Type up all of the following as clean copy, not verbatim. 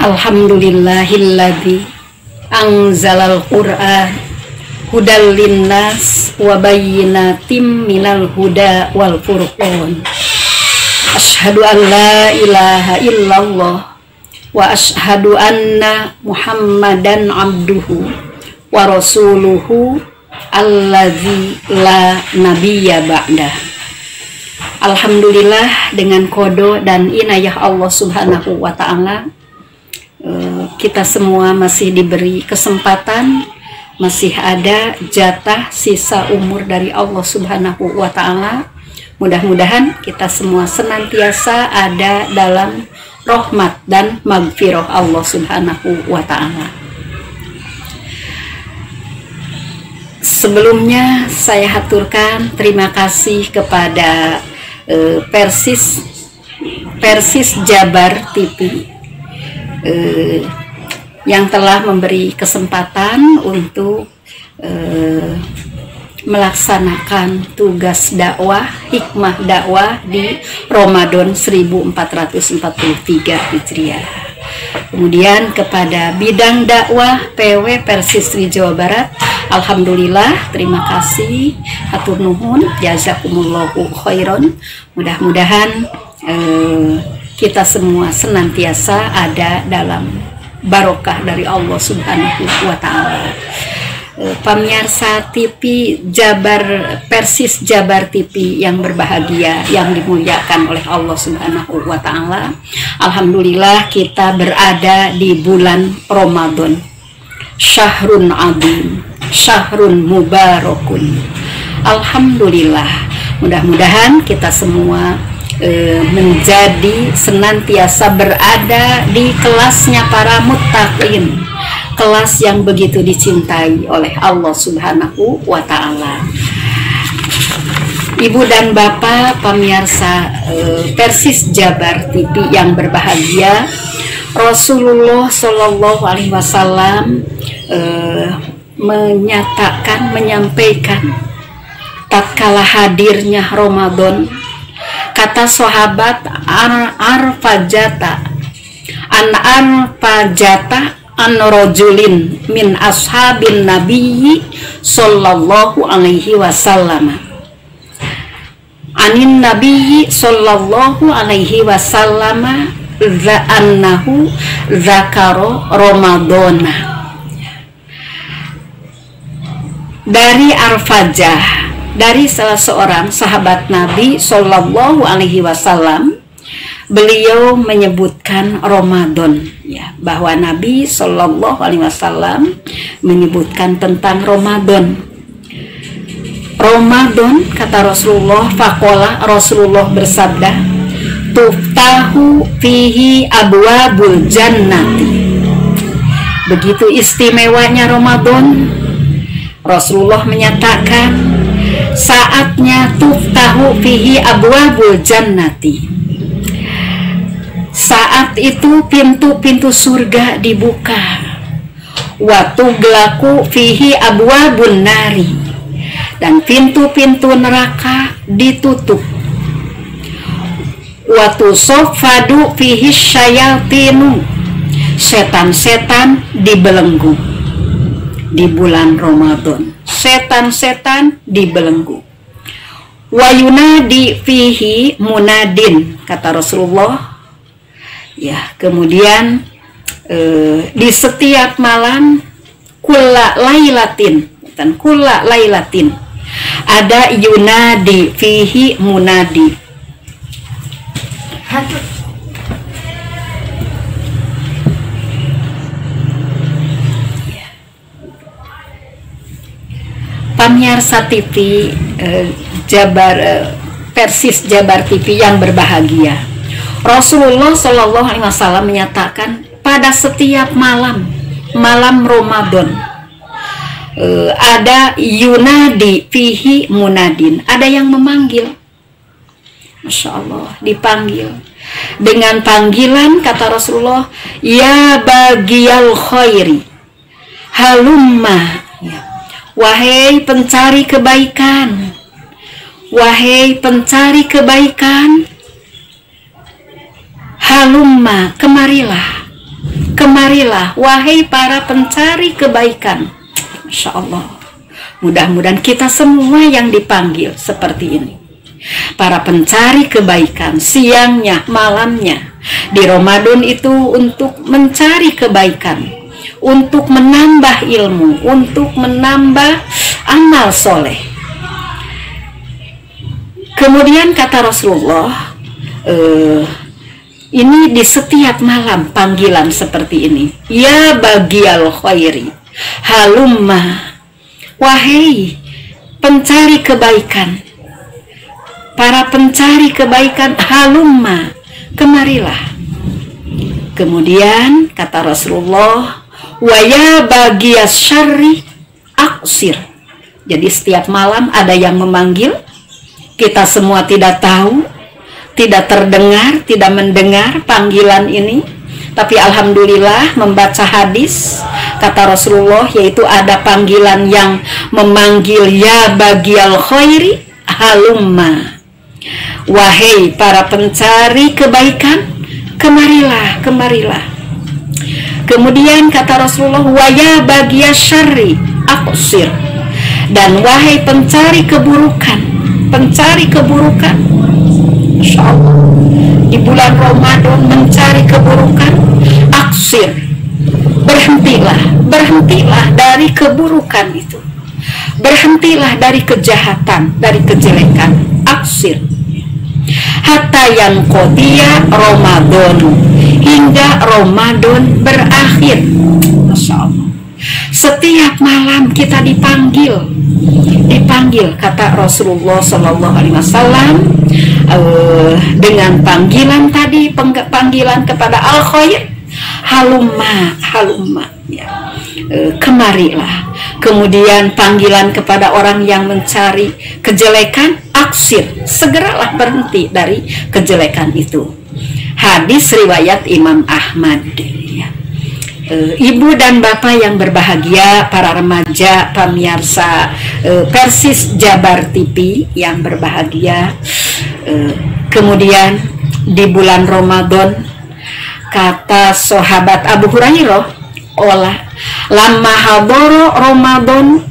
Alhamdulillahilladzi anzalal Qur'an hudal linnas wa bayyinatim minal huda wal furqan. Asyhadu an la ilaha illallah wa asyhadu anna Muhammadan abduhu wa rasuluhu alladzi la nabiyya ba'dah. Alhamdulillah, dengan qada dan inayah Allah Subhanahu wa ta'ala, kita semua masih diberi kesempatan, masih ada jatah sisa umur dari Allah Subhanahu wa ta'ala. Mudah-mudahan kita semua senantiasa ada dalam rahmat dan magfirah Allah Subhanahu wa ta'ala. Sebelumnya saya haturkan terima kasih kepada Persis Jabar TV yang telah memberi kesempatan untuk melaksanakan tugas dakwah, hikmah dakwah di Ramadan 1443 Hijriah. Kemudian kepada bidang dakwah PW Persisri Jawa Barat, alhamdulillah, terima kasih, hatur nuhun, jazakumullahu khairan. Mudah-mudahan kita semua senantiasa ada dalam barokah dari Allah Subhanahu wa ta'ala. Pemirsa TV Jabar, Persis Jabar TV yang berbahagia, yang dimuliakan oleh Allah Subhanahu wa ta'ala, alhamdulillah kita berada di bulan Ramadan, syahrun azim, syahrun mubarakun. Alhamdulillah, mudah-mudahan kita semua menjadi senantiasa berada di kelasnya para muttaqin, kelas yang begitu dicintai oleh Allah Subhanahu wa ta'ala. Ibu dan bapak pemirsa Persis Jabar TV yang berbahagia, Rasulullah Shallallahu Alaihi Wasallam menyatakan, menyampaikan tatkala hadirnya Ramadan, kata sahabat arfajata an rajulin min ashabin nabiyyi sallallahu alaihi wasallam anin nabiyyi sallallahu alaihi wasallam annahu zakaro ramadana. Dari Arfajah, dari salah seorang sahabat Nabi Sallallahu Alaihi Wasallam, beliau menyebutkan Ramadan, ya, bahwa Nabi Sallallahu Alaihi Wasallam menyebutkan tentang Ramadan. Ramadan, kata Rasulullah, faqala, Rasulullah bersabda, tuftahu fihi abwabul jannati. Begitu istimewanya Ramadan, Rasulullah menyatakan saatnya tuftahu fihi abwabul jannati. Saat itu pintu-pintu surga dibuka. Wa tuglaku fihi abwabun nari. Dan pintu-pintu neraka ditutup. Wa tusaffadu fihi syayatinu. Setan-setan dibelenggu di bulan Ramadan. Setan-setan dibelenggu. Wa yunadi fihi munadin, kata Rasulullah, ya, kemudian di setiap malam kulla lailatin ada yunadi fihi munadi. Pemirsa TV Jabar, Persis Jabar TV yang berbahagia, Rasulullah Shallallahu Alaihi Wasallam menyatakan pada setiap malam Ramadan ada yunadi fihi munadin, ada yang memanggil. Masya Allah, dipanggil dengan panggilan, kata Rasulullah, ya bagiyal khairi halumma, ya, wahai pencari kebaikan, wahai pencari kebaikan, halumma, kemarilah. kemarilah wahai para pencari kebaikan. Masya Allah, mudah-mudahan kita semua yang dipanggil seperti ini, para pencari kebaikan, siangnya, malamnya di Ramadan itu untuk mencari kebaikan, untuk menambah ilmu, untuk menambah amal soleh. Kemudian kata Rasulullah, ini di setiap malam panggilan seperti ini, ya bagial khairi halumma, wahai pencari kebaikan, para pencari kebaikan, halumma, kemarilah. Kemudian kata Rasulullah, wa ya bagias syarri aksir. Jadi setiap malam ada yang memanggil, kita semua tidak tahu, tidak terdengar, tidak mendengar panggilan ini, tapi alhamdulillah membaca hadis kata Rasulullah, yaitu ada panggilan yang memanggil ya bagial khairi halumma, wahai para pencari kebaikan, kemarilah, kemarilah. Kemudian kata Rasulullah, wa ya bagias syarri aqsir, dan wahai pencari keburukan, pencari keburukan. Masya Allah, di bulan Ramadan mencari keburukan, aksir, berhentilah, berhentilah dari keburukan itu, berhentilah dari kejahatan, dari kejelekan, aksir. Hatta yang qodiya Ramadan, hingga Ramadan berakhir. Masya Allah, setiap malam kita dipanggil, kata Rasulullah Shallallahu Alaihi Wasallam, dengan panggilan tadi, panggilan kepada al khair, halumma, halumma, ya, kemarilah. Kemudian panggilan kepada orang yang mencari kejelekan, aksir, segeralah berhenti dari kejelekan itu. Hadis riwayat Imam Ahmad. Ya. Ibu dan bapak yang berbahagia, para remaja, pemirsa Persis Jabar TV yang berbahagia, kemudian di bulan Ramadan, kata sahabat Abu Hurairah, olah lama hadoro Ramadan,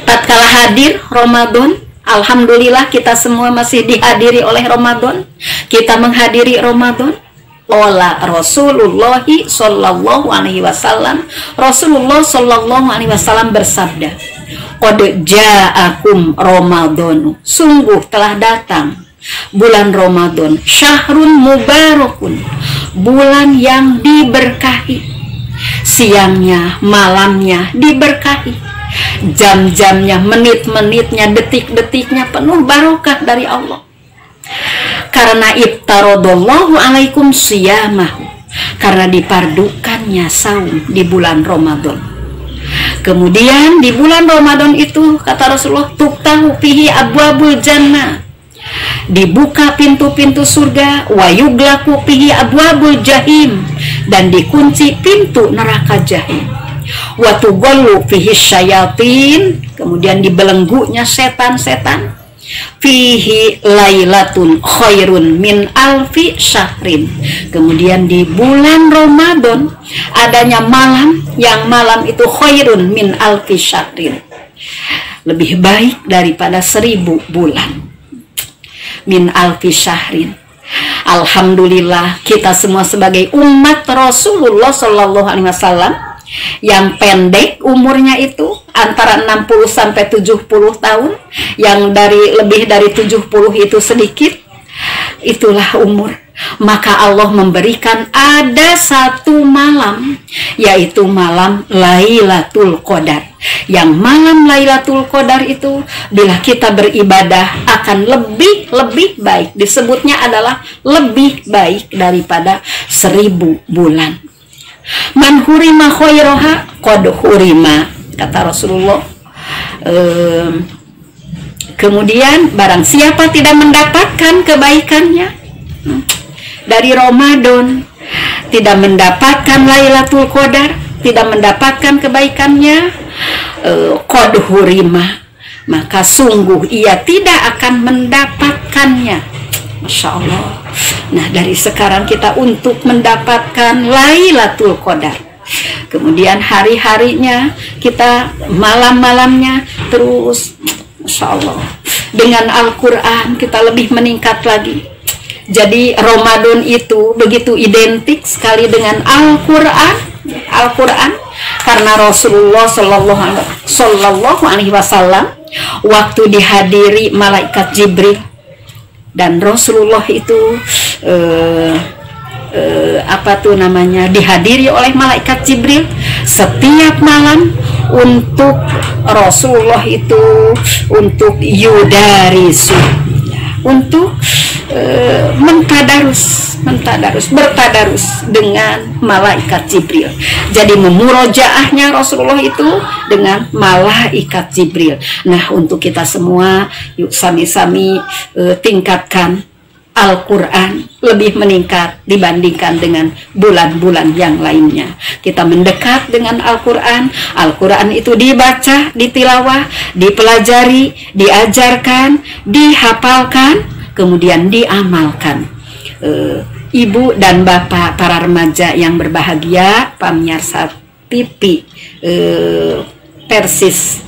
tatkala hadir Ramadan, alhamdulillah kita semua masih dihadiri oleh Ramadan, kita menghadiri Ramadan. Ola Rasulullah Sallallahu Alaihi Wasallam, Rasulullah Sallallahu Alaihi Wasallam bersabda, qad ja'akum Ramadhanu, sungguh telah datang bulan Ramadan, syahrun mubarakun, bulan yang diberkahi, siangnya, malamnya diberkahi, jam-jamnya, menit-menitnya, detik-detiknya penuh barokah dari Allah. Karena iftaradallahu alaikum siyamahu, karena dipardukannya saum di bulan Ramadan. Kemudian di bulan Ramadan itu kata Rasulullah, tuftahu fihi abwabul jannah, dibuka pintu-pintu surga, wa yughlaqu fihi abwabul jahim, dan dikunci pintu neraka jahim, wa tughallu fihi syayatin, kemudian dibelenggunya setan-setan, fihi lailatun khairun min alfi syahrin, kemudian di bulan Ramadan adanya malam, yang malam itu khairun min alfi syahrin, lebih baik daripada 1000 bulan, min alfi syahrin. Alhamdulillah kita semua sebagai umat Rasulullah Shallallahu Alaihi Wasallam yang pendek umurnya itu antara 60 sampai 70 tahun, yang lebih dari 70 itu sedikit, itulah umur. Maka Allah memberikan ada satu malam, yaitu malam Lailatul Qadar. Yang malam Lailatul Qadar itu bila kita beribadah akan lebih baik, disebutnya adalah lebih baik daripada 1000 bulan. Man hurima khairaha qad hurima, kata Rasulullah. Kemudian barang siapa tidak mendapatkan kebaikannya dari Ramadan, tidak mendapatkan Lailatul Qadar, tidak mendapatkan kebaikannya, qad hurima, maka sungguh ia tidak akan mendapatkannya. Masya Allah. Nah, dari sekarang kita untuk mendapatkan Lailatul Qadar. Kemudian hari-harinya kita, malam-malamnya terus, Masya Allah, dengan Al-Quran kita lebih meningkat lagi. Jadi Ramadan itu begitu identik sekali dengan Al-Quran, karena Rasulullah Sallallahu Alaihi Wasallam waktu dihadiri malaikat Jibril, dan Rasulullah itu dihadiri oleh malaikat Jibril setiap malam untuk Rasulullah itu untuk yudarisu, untuk bertadarus dengan malaikat Jibril. Jadi memurojaahnya Rasulullah itu dengan malaikat Jibril. Nah, untuk kita semua, yuk sami-sami tingkatkan Al-Quran lebih meningkat dibandingkan dengan bulan-bulan yang lainnya. Kita mendekat dengan Al-Quran. Al-Quran itu dibaca, ditilawah, dipelajari, diajarkan, dihafalkan, kemudian diamalkan. Ibu dan bapak para remaja yang berbahagia, pemirsa TV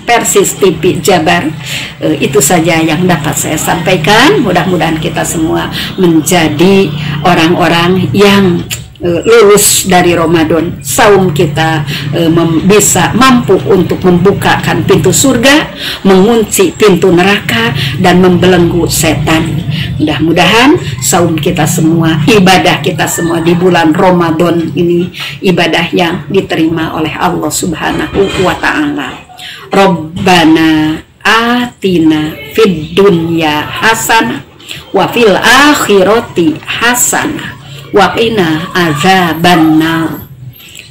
Persis TV Jabar, itu saja yang dapat saya sampaikan. Mudah-mudahan kita semua menjadi orang-orang yang lulus dari Ramadan. Saum kita bisa mampu untuk membukakan pintu surga, mengunci pintu neraka, dan membelenggu setan. Mudah-mudahan saum kita semua, ibadah kita semua di bulan Ramadan ini, ibadah yang diterima oleh Allah Subhanahu wa Ta'ala. Rabbana atina fid dunya hasanah wa fil akhirati hasanah wa qina azabannar.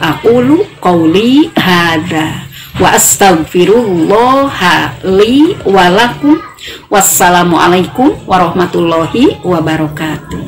Aqulu qauli hadza wa astaghfirullaha li wa lakum. Wassalamualaikum warahmatullahi wabarakatuh.